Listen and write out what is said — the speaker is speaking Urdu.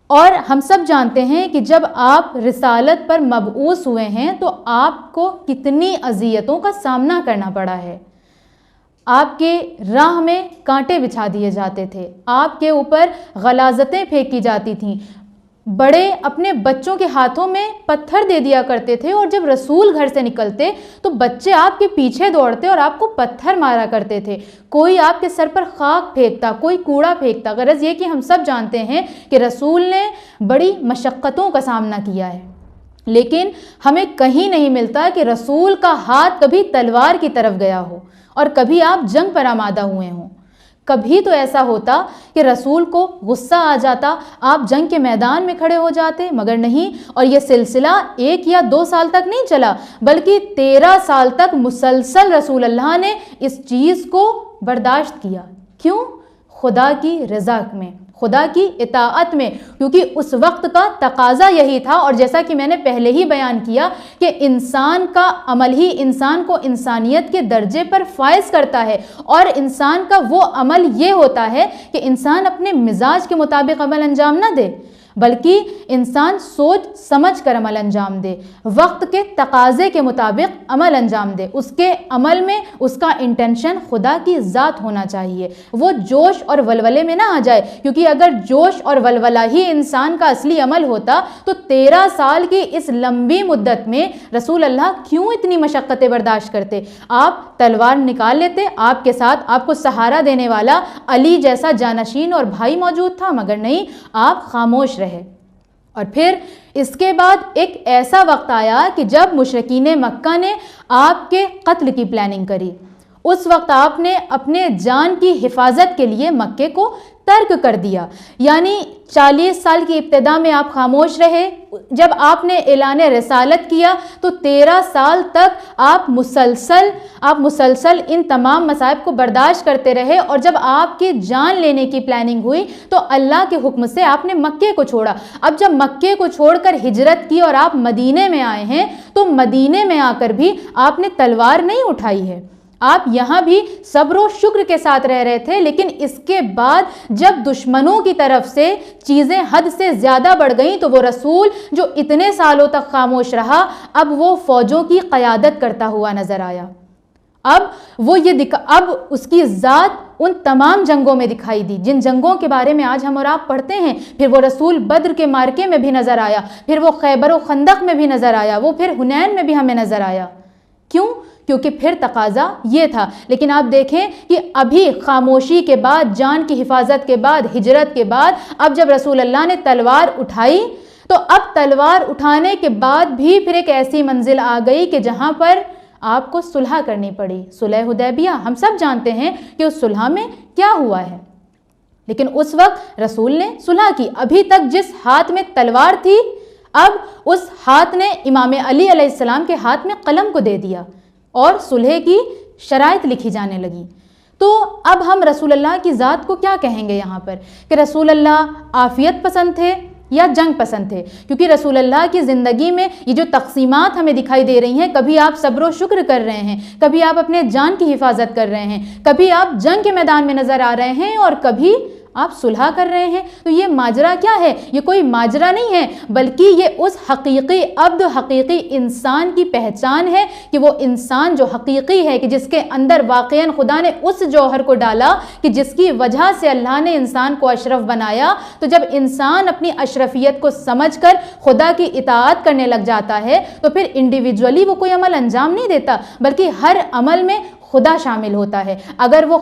اور ہم سب جانتے ہیں کہ جب آپ رسالت پر مبعوث ہوئے ہیں تو آپ کو کتنی اذیتوں کا سامنا کرنا پڑا ہے۔ آپ کے راہ میں کانٹے بچھا دیے جاتے تھے، آپ کے اوپر غلاظتیں پھینکی جاتی تھیں، بڑے اپنے بچوں کے ہاتھوں میں پتھر دے دیا کرتے تھے، اور جب رسول گھر سے نکلتے تو بچے آپ کے پیچھے دوڑتے اور آپ کو پتھر مارا کرتے تھے، کوئی آپ کے سر پر خاک پھینکتا، کوئی کوڑا پھینکتا۔ غرض یہ کہ ہم سب جانتے ہیں کہ رسول نے بڑی مشقتوں کا سامنا کیا ہے، لیکن ہمیں کہیں نہیں ملتا کہ رسول کا ہاتھ کبھی تلوار کی طرف گیا ہو اور کبھی آپ جنگ پر آمادہ ہوئے ہوں۔ کبھی تو ایسا ہوتا کہ رسول کو غصہ آ جاتا، آپ جنگ کے میدان میں کھڑے ہو جاتے، مگر نہیں، اور یہ سلسلہ 1 یا 2 سال تک نہیں چلا، بلکہ 13 سال تک مسلسل رسول اللہ نے اس چیز کو برداشت کیا۔ کیوں؟ خدا کی رضا میں، خدا کی اطاعت میں، کیونکہ اس وقت کا تقاضا یہی تھا، اور جیسا کہ میں نے پہلے ہی بیان کیا کہ انسان کا عمل ہی انسان کو انسانیت کے درجے پر فائز کرتا ہے، اور انسان کا وہ عمل یہ ہوتا ہے کہ انسان اپنے مزاج کے مطابق عمل انجام نہ دے، بلکہ انسان سوچ سمجھ کر عمل انجام دے، وقت کے تقاضے کے مطابق عمل انجام دے، اس کے عمل میں اس کا انٹینشن خدا کی ذات ہونا چاہیے، وہ جوش اور ولولے میں نہ آ جائے، کیونکہ اگر جوش اور ولولہ ہی انسان کا اصلی عمل ہوتا تو 13 سال کی اس لمبی مدت میں رسول اللہ کیوں اتنی مشقتیں برداشت کرتے؟ آپ تلوار نکال لیتے، آپ کے ساتھ آپ کو سہارا دینے والا علی جیسا جانشین اور بھائی موجود تھا، مگر نہیں، آپ خاموش رہے۔ اور پھر اس کے بعد ایک ایسا وقت آیا کہ جب مشرکین مکہ نے آپ کے قتل کی پلاننگ کری، اس وقت آپ نے اپنے جان کی حفاظت کے لیے مکے کو ترک کر دیا، یعنی 40 سال کی ابتدا میں آپ خاموش رہے، جب آپ نے اعلان رسالت کیا تو 13 سال تک آپ مسلسل ان تمام مصائب کو برداشت کرتے رہے، اور جب آپ کی جان لینے کی پلاننگ ہوئی تو اللہ کے حکم سے آپ نے مکے کو چھوڑا۔ اب جب مکے کو چھوڑ کر ہجرت کی اور آپ مدینے میں آئے ہیں تو مدینے میں آ کر بھی آپ نے تلوار نہیں اٹھائی ہے، آپ یہاں بھی صبر و شکر کے ساتھ رہ رہے تھے، لیکن اس کے بعد جب دشمنوں کی طرف سے چیزیں حد سے زیادہ بڑھ گئیں تو وہ رسول جو اتنے سالوں تک خاموش رہا، اب وہ فوجوں کی قیادت کرتا ہوا نظر آیا۔ اب اس کی ذات ان تمام جنگوں میں دکھائی دی جن جنگوں کے بارے میں آج ہم اور آپ پڑھتے ہیں، پھر وہ رسول بدر کے مارکے میں بھی نظر آیا، پھر وہ خیبر و خندق میں بھی نظر آیا، وہ پھر حنین میں بھی ہمیں نظر آیا۔ کیوں؟ کیونکہ پھر تقاضا یہ تھا۔ لیکن آپ دیکھیں کہ ابھی خاموشی کے بعد، جان کی حفاظت کے بعد، ہجرت کے بعد، اب جب رسول اللہ نے تلوار اٹھائی تو اب تلوار اٹھانے کے بعد بھی پھر ایک ایسی منزل آ گئی کہ جہاں پر آپ کو صلح کرنی پڑی، صلح حدیبیہ۔ ہم سب جانتے ہیں کہ اس صلح میں کیا ہوا ہے، لیکن اس وقت رسول نے صلح کی۔ ابھی تک جس ہاتھ میں تلوار تھی، اب اس ہاتھ نے امام علی علیہ السلام کے ہاتھ میں قلم کو دے دیا اور صلح کی شرائط لکھی جانے لگی۔ تو اب ہم رسول اللہ کی ذات کو کیا کہیں گے یہاں پر کہ رسول اللہ عافیت پسند تھے یا جنگ پسند تھے؟ کیونکہ رسول اللہ کی زندگی میں یہ جو تقسیمات ہمیں دکھائی دے رہی ہیں، کبھی آپ صبر و شکر کر رہے ہیں، کبھی آپ اپنے جان کی حفاظت کر رہے ہیں، کبھی آپ جنگ کے میدان میں نظر آ رہے ہیں، اور کبھی آپ صلح کر رہے ہیں۔ تو یہ ماجرا کیا ہے؟ یہ کوئی ماجرا نہیں ہے، بلکہ یہ اس حقیقی عبد، حقیقی انسان کی پہچان ہے کہ وہ انسان جو حقیقی ہے، کہ جس کے اندر واقعاً خدا نے اس جوہر کو ڈالا کہ جس کی وجہ سے اللہ نے انسان کو اشرف بنایا۔ تو جب انسان اپنی اشرفیت کو سمجھ کر خدا کی اطاعت کرنے لگ جاتا ہے تو پھر انڈیویجولی وہ کوئی عمل انجام نہیں دیتا، بلکہ ہر عمل میں خدا شامل ہوتا ہے۔ اگر وہ